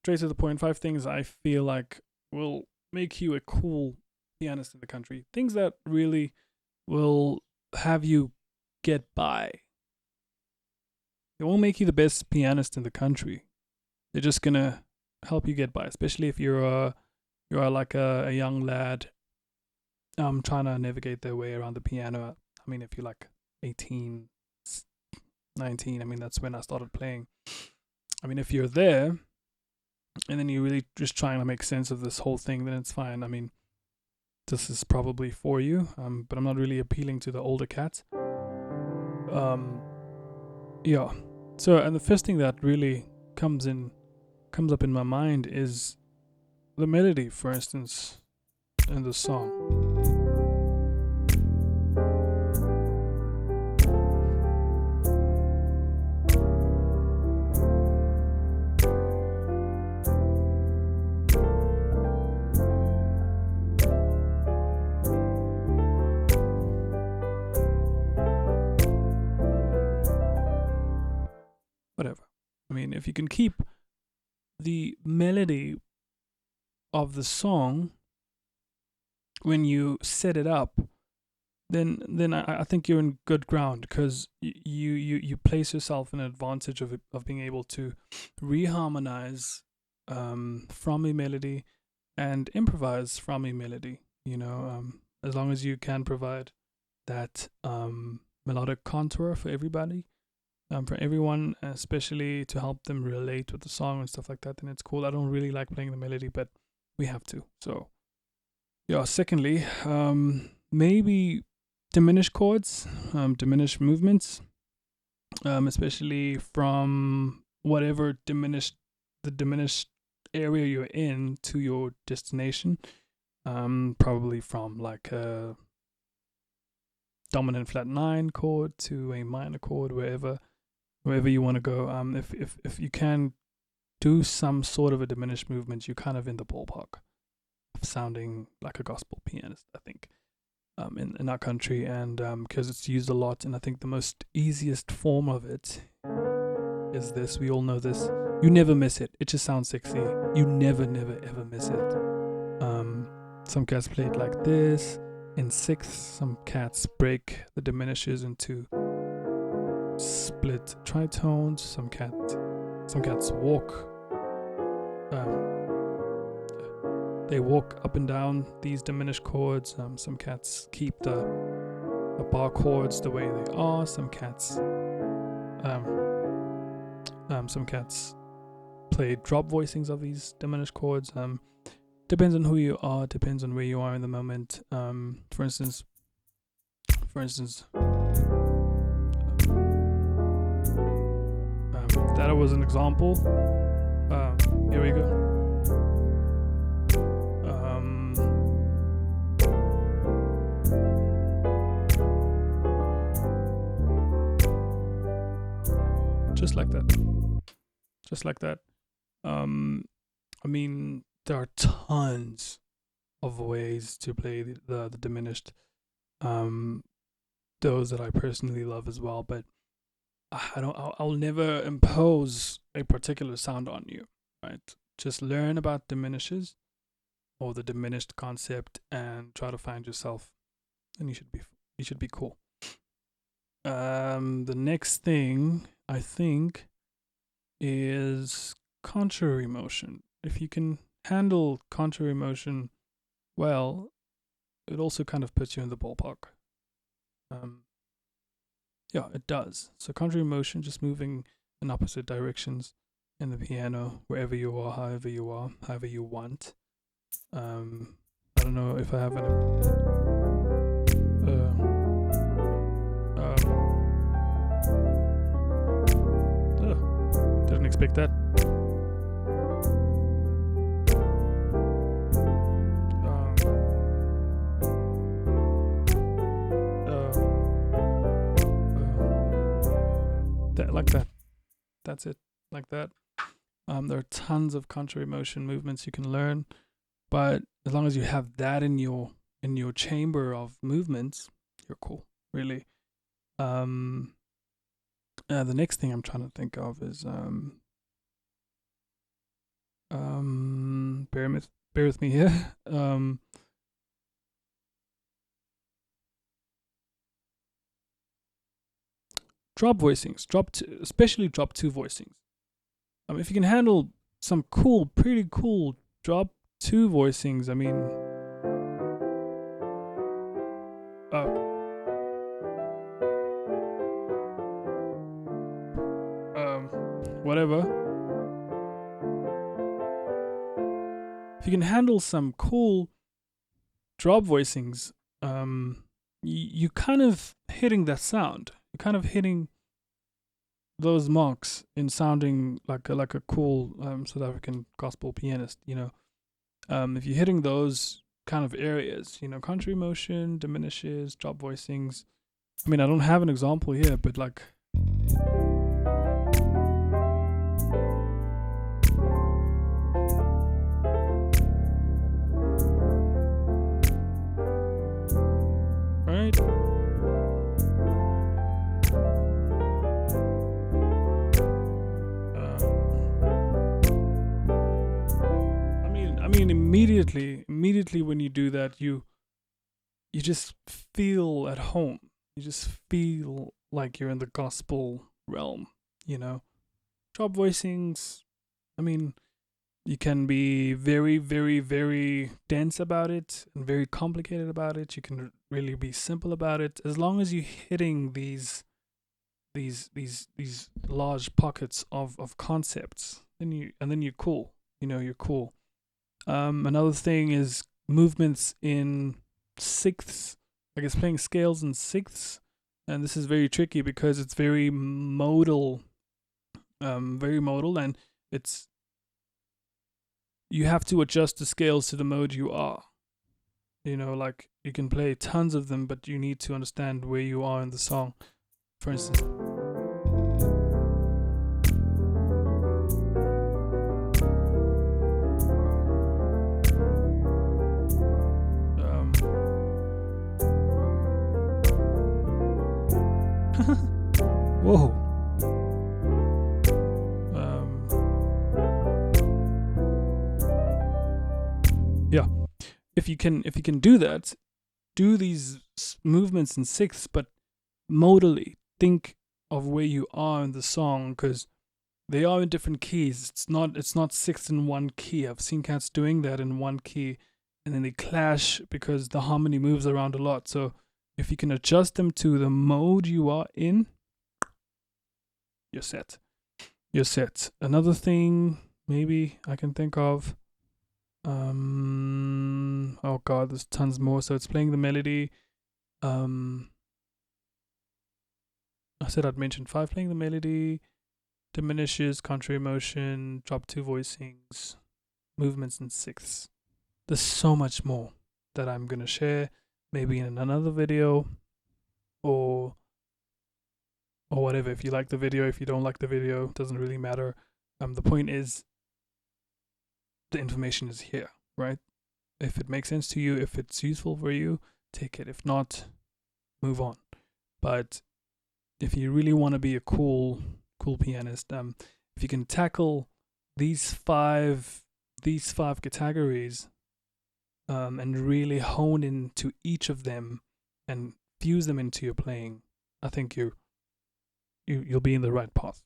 straight to the point, 5 things I feel like will make you a cool pianist in the country. Things that really will have you get by. They won't make you the best pianist in the country. They're just gonna help you get by, especially if you're like a young lad trying to navigate their way around the piano. I mean, if you're like 18, 19, I mean, that's when I started playing. I mean, if you're there and then you're really just trying to make sense of this whole thing, then it's fine. I mean, this is probably for you, but I'm not really appealing to the older cats. Yeah. So, and the first thing that really comes up in my mind is the melody, for instance, in the song. Whatever. I mean, if you can keep the melody of the song when you set it up, then I think you're in good ground, because you place yourself in an advantage of being able to reharmonize from a melody and improvise from a melody. As long as you can provide that melodic contour for everybody, for everyone, especially to help them relate with the song and stuff like that, then it's cool. I don't really like playing the melody, but we have to. So, yeah. Secondly, maybe diminished chords, diminished movements, especially from whatever diminished area you're in to your destination. Probably from like a dominant flat 9 chord to a minor chord, wherever you want to go. If you can do some sort of a diminished movement, you're kind of in the ballpark of sounding like a gospel pianist, I think, in our country, and because it's used a lot. And I think the most easiest form of it is this. We all know this. You never miss it. It just sounds sexy. You never ever miss it. Some cats play it like this in sixths. Some cats break the diminishes into split tritones. Some cats walk. They walk up and down these diminished chords. Some cats keep the bar chords the way they are. Some cats play drop voicings of these diminished chords. Depends on who you are. Depends on where you are in the moment. For instance, that was an example. Here we go. Just like that. I mean, there are tons of ways to play the diminished. Those that I personally love as well, but I'll never impose a particular sound on you, right? Just learn about diminishes or the diminished concept and try to find yourself, and you should be cool. The next thing I think is contrary motion. If you can handle contrary motion well, it also kind of puts you in the ballpark. Yeah, it does. So contrary motion, just moving in opposite directions in the piano, wherever you are, however you want. I don't know if I have an didn't expect that. Like that. That's it. Like that. There are tons of contrary motion movements you can learn, but as long as you have that in your chamber of movements, you're cool. Really. The next thing I'm trying to think of is bear with me here. Drop voicings, especially drop 2 voicings. If you can handle some pretty cool drop 2 voicings, I mean, whatever. If you can handle some cool drop voicings, you kind of hitting that sound. You're kind of hitting those marks in sounding like a cool South African gospel pianist. If you're hitting those kind of areas, country motion, diminishes, drop voicings. I mean, I don't have an example here, but like. Right? I mean, immediately when you do that, you just feel at home. You just feel like you're in the gospel realm, Drop voicings, I mean, you can be very, very, very dense about it and very complicated about it. You can really be simple about it. As long as you're hitting these large pockets of concepts, then you're cool. You're cool. Another thing is movements in sixths. I guess playing scales in sixths, and this is very tricky because it's very modal, and you have to adjust the scales to the mode you are. Like you can play tons of them, but you need to understand where you are in the song. For instance. Whoa. Yeah. If you can do that, do these movements in sixths, but modally think of where you are in the song, because they are in different keys. It's not sixth in one key. I've seen cats doing that in one key, and then they clash because the harmony moves around a lot. So if you can adjust them to the mode you are in, you're set. Another thing maybe I can think of. Oh god, there's tons more. So it's playing the melody. I said I'd mention 5, playing the melody, diminishes, country motion, drop 2 voicings, movements in sixths. There's so much more that I'm gonna share, maybe in another video, or whatever. If you like the video, if you don't like the video, doesn't really matter. The point is, the information is here, right? If it makes sense to you, if it's useful for you, take it. If not, move on. But if you really want to be a cool pianist, if you can tackle these five categories, and really hone into each of them and fuse them into your playing, I think you'll be in the right path.